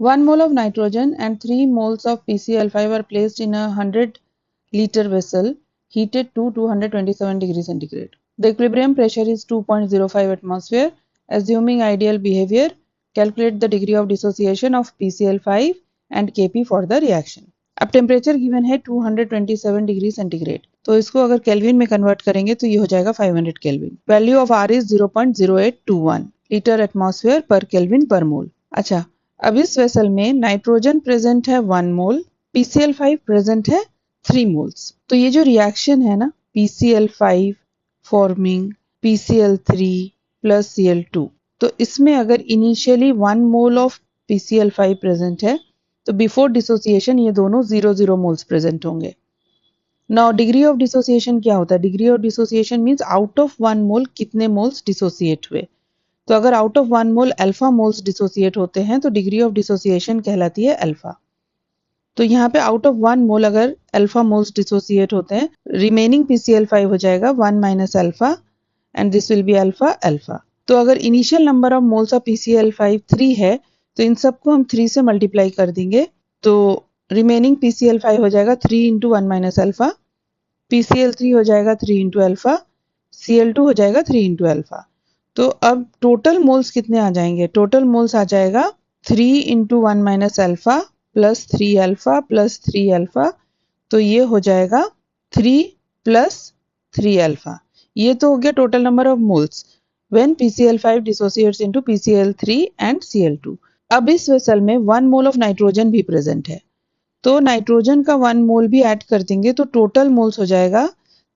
1 mole of nitrogen and 3 moles of PCl5 are placed in a 100-liter vessel heated to 227 degrees centigrade. The equilibrium pressure is 2.05 atmosphere. Assuming ideal behavior, calculate the degree of dissociation of PCl5 and Kp for the reaction. अब temperature given है 227 degree centigrade, तो इसको अगर kelvin में convert करेंगे तो ये हो जाएगा 500 kelvin. Value of R is 0.0821 litre atmosphere per kelvin per mole. अच्छा, अब इस वेसल में नाइट्रोजन प्रेजेंट है 1 मोल, PCl5 प्रेजेंट है 3 मोल्स. तो ये जो रिएक्शन है ना, PCl5 forming PCl3 plus Cl2, तो इसमें अगर initially 1 mole of PCl5 present है तो बिफोर डिसोसिएशन ये दोनों 0 मोल्स प्रेजेंट होंगे. नाउ डिग्री ऑफ डिसोसिएशन क्या होता है? Degree of dissociation means out of 1 मोल कितने मोल्स डिसोसिएट हुए. तो अगर out of 1 mole alpha moles dissociate होते हैं तो डिग्री ऑफ डिसोसिएशन कहलाती है अल्फा. तो यहाँ पे आउट ऑफ 1 मोल अगर अल्फा मोल्स डिसोसिएट होते हैं, रिमेनिंग PCl5 हो जाएगा 1 minus alpha and this will be alpha alpha. तो अगर initial number of moles of PCl5 3 है तो इन सबको हम 3 से मल्टीप्लाई कर देंगे, तो रिमेनिंग PCl5 हो जाएगा 3 इंटू 1 माइनस अल्फा, PCl3 हो जाएगा 3 इंटू अल्फा, Cl2 हो जाएगा 3 इंटू अल्फा. तो अब टोटल मोल्स कितने आ जाएंगे? टोटल मोल्स आ जाएगा 3 into 1 minus alpha plus 3 alpha plus 3 alpha, तो ये हो जाएगा 3 प्लस 3 अल्फा. ये तो हो गया total number of moles when PCl5 dissociates into PCl3 and Cl2. अब इस वेसल में 1 मोल ऑफ नाइट्रोजन भी प्रेजेंट है, तो नाइट्रोजन का 1 मोल भी ऐड कर देंगे तो टोटल मोल्स हो जाएगा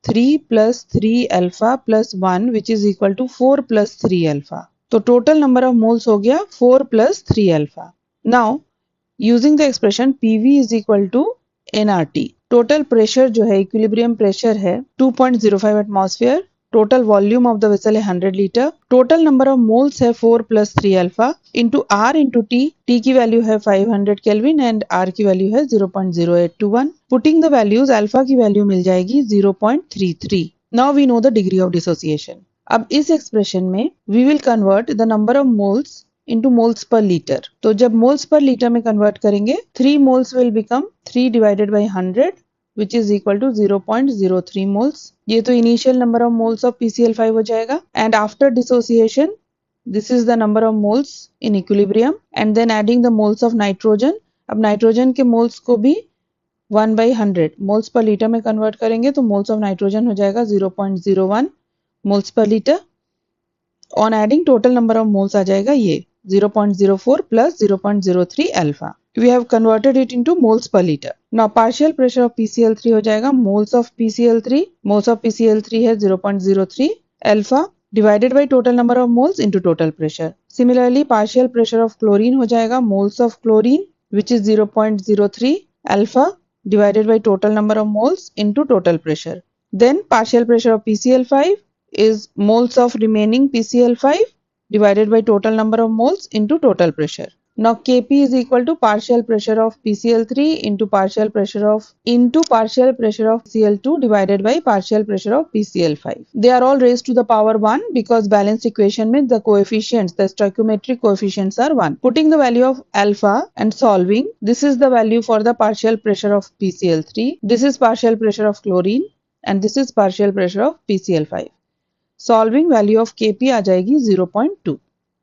3 plus 3 alpha plus 1 which is equal to 4 plus 3 alpha. तो टोटल नंबर ऑफ मोल्स हो गया 4 plus 3 alpha. Now using the expression PV is equal to nRT, total pressure जो है इक्विलिब्रियम प्रेशर है 2.05 atmosphere, total volume of the vessel है 100 litre, total number of moles है 4 plus 3 alpha into R into T की value है 500 kelvin and R की value है 0.0821. Putting the values, alpha की वैल्यू मिल जाएगी 0.33. Now we know the degree of dissociation. अब इस एक्सप्रेशन में we will convert the number of moles into moles per liter. तो जब moles per liter में convert करेंगे 3 moles will become 3 divided by 100 which is equal to 0.03 moles. ये तो initial number of moles of PCl5 हो जाएगा and after dissociation this is the number of moles in equilibrium and then adding the moles of nitrogen. अब nitrogen के moles को भी 1 by 100 moles per liter में convert करेंगे तो moles of nitrogen हो जाएगा 0.01 moles per liter. On adding total number of moles आ जाएगा ये 0.04 plus 0.03 alpha. We have converted it into moles per liter. Now partial pressure of PCl3 हो जाएगा moles of PCl3. Moles of PCl3 है 0.03 alpha divided by total number of moles into total pressure. Similarly partial pressure of chlorine हो जाएगा moles of chlorine which is 0.03 alpha divided by total number of moles into total pressure. Then partial pressure of PCl5 is moles of remaining PCl5 divided by total number of moles into total pressure. Now Kp is equal to partial pressure of PCl3 into partial pressure of Cl2 divided by partial pressure of PCl5. They are all raised to the power 1 because balanced equation means the coefficients, the stoichiometric coefficients are 1. Putting the value of alpha and solving, this is the value for the partial pressure of PCl3, this is partial pressure of chlorine and this is partial pressure of PCl5. Solving value of Kp आ जाएगी 0.2.